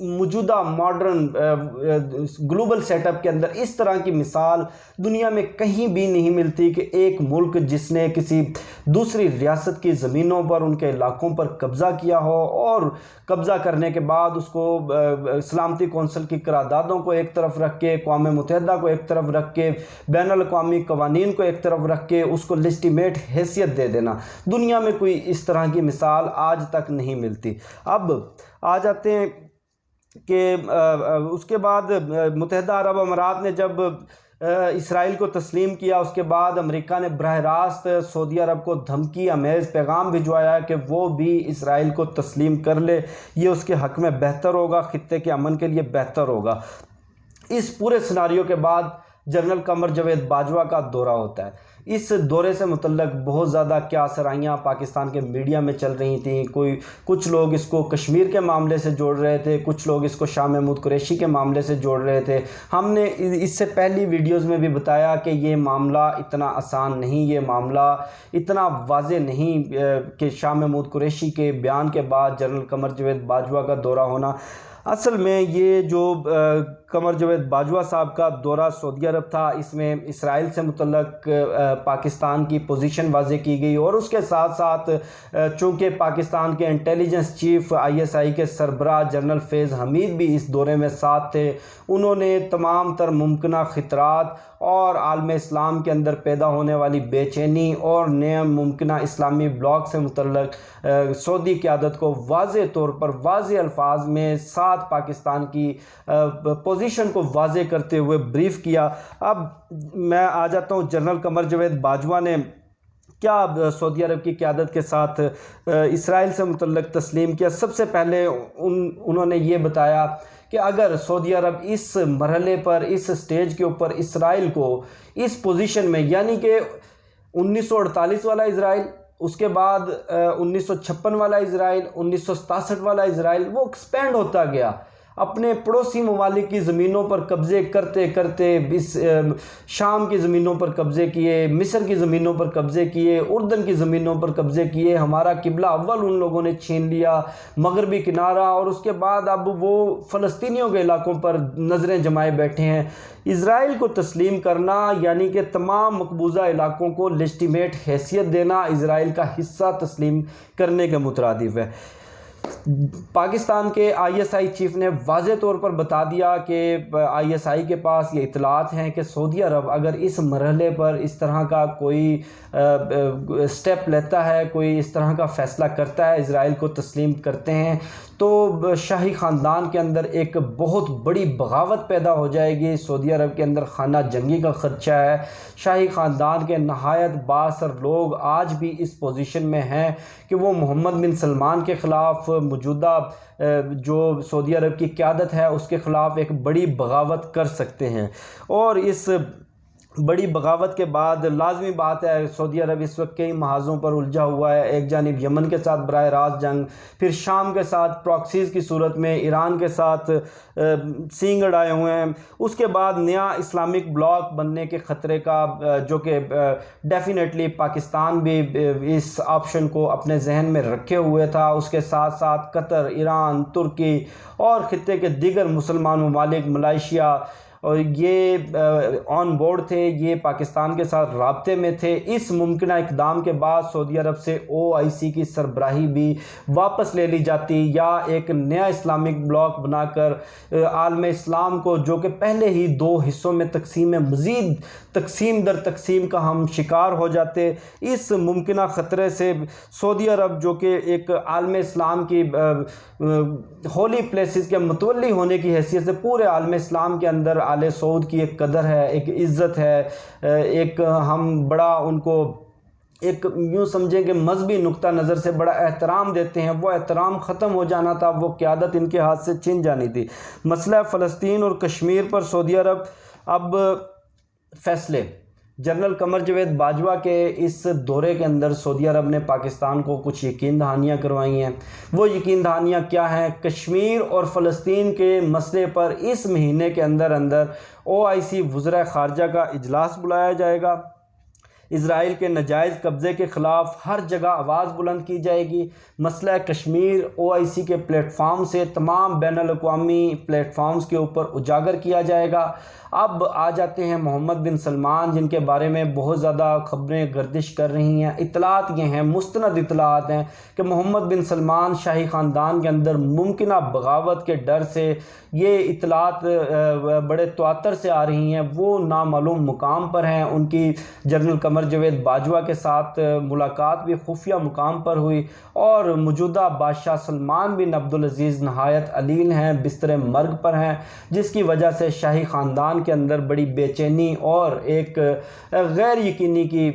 موجودہ modern global set up کے اندر اس طرح کی مثال دنیا میں کہیں بھی نہیں ملتی کہ ایک ملک جس نے کسی دوسری ریاست کی زمینوں پر ان کے علاقوں پر قبضہ کیا ہو اور قبضہ کرنے کے بعد اس کو سلامتی کونسل کی قراردادوں کو ایک طرف رکھ کے، اقوام متحدہ کو ایک طرف رکھ کے، بین الاقوامی قوانین کو ایک طرف رکھ کے اس کو لیجٹیمیٹ حیثیت دے دینا، دنیا میں کوئی اس طرح کی مثال آج تک نہیں ملتی۔ اب آ جاتے ہیں کہ اس کے بعد متحدہ عرب امارات نے جب اسرائیل کو تسلیم کیا، اس کے بعد امریکہ نے براہ راست سعودی عرب کو دھمکی آمیز پیغام بھجوایا کہ وہ بھی اسرائیل کو تسلیم کر لے، یہ اس کے حق میں بہتر ہوگا، خطے کے امن کے لیے بہتر ہوگا۔ اس پورے سناریو کے بعد جنرل قمر جاوید باجوہ کا دورہ ہوتا ہے۔ اس دورے سے متعلق بہت زیادہ کیا سرائیاں پاکستان کے میڈیا میں چل رہی تھیں، کچھ لوگ اس کو کشمیر کے معاملے سے جوڑ رہے تھے، کچھ لوگ اس کو شاہ محمود قریشی کے معاملے سے جوڑ رہے تھے۔ ہم نے اس سے پہلی ویڈیوز میں بھی بتایا کہ یہ معاملہ اتنا آسان نہیں، یہ معاملہ اتنا واضح نہیں کہ شاہ محمود قریشی کے بیان کے بعد جنرل قمر جاوید باجوہ کا دورہ ہونا۔ اصل میں یہ جو قمر جاوید باجوہ صاحب کا دورہ سعودی عرب تھا، اس میں اسرائیل سے متعلق پاکستان کی پوزیشن واضح کی گئی، اور اس کے ساتھ ساتھ چونکہ پاکستان کے انٹیلیجنس چیف ISI کے سربراہ جنرل فیض حمید بھی اس دورے میں ساتھ تھے، انہوں نے تمام تر ممکنہ خطرات اور عالم اسلام کے اندر پیدا ہونے والی بے چینی اور نئے ممکنہ اسلامی بلاک سے متعلق سعودی قیادت کو واضح طور پر واضح الفاظ میں ساتھ پاکستان کی پوزیشن کو واضح کرتے ہوئے بریف کیا۔ اب میں آ جاتا ہوں جنرل قمر جاوید باجوہ نے کیا سعودی عرب کی قیادت کے ساتھ اسرائیل سے متعلق تسلیم کیا۔ سب سے پہلے انہوں نے یہ بتایا کہ اگر سعودی عرب اس مرحلے پر، اس سٹیج کے اوپر اسرائیل کو اس پوزیشن میں، یعنی کہ 1948 والا اسرائیل، اس کے بعد 1956 والا اسرائیل، 1967 والا اسرائیل، وہ ایکسپینڈ ہوتا گیا، اپنے پڑوسی ممالک کی زمینوں پر قبضے کرتے کرتے اس شام کی زمینوں پر قبضے کیے، مصر کی زمینوں پر قبضے کیے، اردن کی زمینوں پر قبضے کیے، ہمارا قبلہ اول ان لوگوں نے چھین لیا، مغربی کنارہ، اور اس کے بعد اب وہ فلسطینیوں کے علاقوں پر نظریں جمائے بیٹھے ہیں۔ اسرائیل کو تسلیم کرنا یعنی کہ تمام مقبوضہ علاقوں کو لیجٹیمیٹ حیثیت دینا اسرائیل کا حصہ تسلیم کرنے کے مترادف ہے۔ پاکستان کے ISI چیف نے واضح طور پر بتا دیا کہ ISI کے پاس یہ اطلاعات ہیں کہ سعودی عرب اگر اس مرحلے پر اس طرح کا کوئی سٹیپ لیتا ہے، کوئی اس طرح کا فیصلہ کرتا ہے، اسرائیل کو تسلیم کرتے ہیں، تو شاہی خاندان کے اندر ایک بہت بڑی بغاوت پیدا ہو جائے گی۔ سعودی عرب کے اندر خانہ جنگی کا خدشہ ہے۔ شاہی خاندان کے نہایت بااثر لوگ آج بھی اس پوزیشن میں ہیں کہ وہ محمد بن سلمان کے خلاف، موجودہ جو سعودی عرب کی قیادت ہے اس کے خلاف ایک بڑی بغاوت کر سکتے ہیں، اور اس بڑی بغاوت کے بعد لازمی بات ہے سعودی عرب اس وقت کئی محاذوں پر الجھا ہوا ہے۔ ایک جانب یمن کے ساتھ براہ راست جنگ، پھر شام کے ساتھ پراکسیز کی صورت میں ایران کے ساتھ سینگ اڑائے ہوئے ہیں، اس کے بعد نیا اسلامک بلاک بننے کے خطرے کا، جو کہ ڈیفینیٹلی پاکستان بھی اس آپشن کو اپنے ذہن میں رکھے ہوئے تھا، اس کے ساتھ ساتھ قطر، ایران، ترکی اور خطے کے دیگر مسلمان ممالک، ملائیشیا، اور یہ آن بورڈ تھے، یہ پاکستان کے ساتھ رابطے میں تھے۔ اس ممکنہ اقدام کے بعد سعودی عرب سے OIC کی سربراہی بھی واپس لے لی جاتی، یا ایک نیا اسلامک بلاک بنا کر عالم اسلام کو، جو کہ پہلے ہی دو حصوں میں تقسیم ہے، مزید تقسیم در تقسیم کا ہم شکار ہو جاتے۔ اس ممکنہ خطرے سے سعودی عرب، جو کہ ایک عالم اسلام کی ہولی پلیسز کے متولی ہونے کی حیثیت سے پورے عالم اسلام کے اندر آل سعود کی ایک قدر ہے، ایک عزت ہے، ایک ہم بڑا ان کو ایک یوں سمجھیں کہ مذہبی نقطہ نظر سے بڑا احترام دیتے ہیں، وہ احترام ختم ہو جانا تھا، وہ قیادت ان کے ہاتھ سے چھن جانی تھی۔ مسئلہ فلسطین اور کشمیر پر سعودی عرب اب فیصلے، جنرل قمر جاوید باجوہ کے اس دورے کے اندر سعودی عرب نے پاکستان کو کچھ یقین دہانیاں کروائی ہیں۔ وہ یقین دہانیاں کیا ہیں؟ کشمیر اور فلسطین کے مسئلے پر اس مہینے کے اندر OIC وزراء خارجہ کا اجلاس بلایا جائے گا۔ اسرائیل کے ناجائز قبضے کے خلاف ہر جگہ آواز بلند کی جائے گی۔ مسئلہ کشمیر OIC کے پلیٹ فارم سے تمام بین الاقوامی پلیٹ فارمز کے اوپر اجاگر کیا جائے گا۔ اب آ جاتے ہیں محمد بن سلمان، جن کے بارے میں بہت زیادہ خبریں گردش کر رہی ہیں۔ اطلاعات یہ ہیں، مستند اطلاعات ہیں کہ محمد بن سلمان شاہی خاندان کے اندر ممکنہ بغاوت کے ڈر سے، یہ اطلاعات بڑے تواتر سے آ رہی ہیں، وہ نامعلوم مقام پر ہیں۔ ان کی جنرل قمر جاوید باجوہ کے ساتھ ملاقات بھی خفیہ مقام پر ہوئی، اور موجودہ بادشاہ سلمان بن عبدالعزیز نہایت علیل ہیں، بستر مرگ پر ہیں، جس کی وجہ سے شاہی خاندان کے اندر بڑی بے چینی اور ایک غیر یقینی کی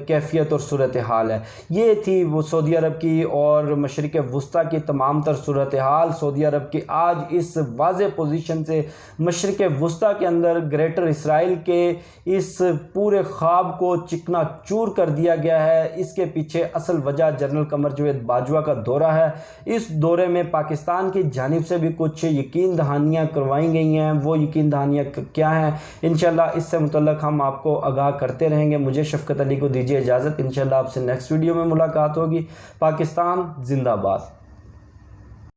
کیفیت اور صورتحال ہے۔ یہ تھی وہ سعودی عرب کی اور مشرق وسطیٰ کی تمام تر صورتحال۔ سعودی عرب کی آج اس واضح پوزیشن سے مشرق وسطیٰ کے اندر گریٹر اسرائیل کے اس پورے خواب کو چکنا چور کر دیا گیا ہے۔ اس کے پیچھے اصل وجہ جنرل قمر جاوید باجوہ کا دورہ ہے۔ اس دورے میں پاکستان کی جانب سے بھی کچھ یقین دہانیاں کروائی گئی ہیں۔ وہ یقین دہانیاں کیا ہیں، انشاءاللہ اس سے متعلق ہم آپ کو آگاہ کرتے رہیں گے۔ مجھے شفقت علی کو دیجیے اجازت، انشاءاللہ آپ سے نیکسٹ ویڈیو میں ملاقات ہوگی۔ پاکستان زندہ باد۔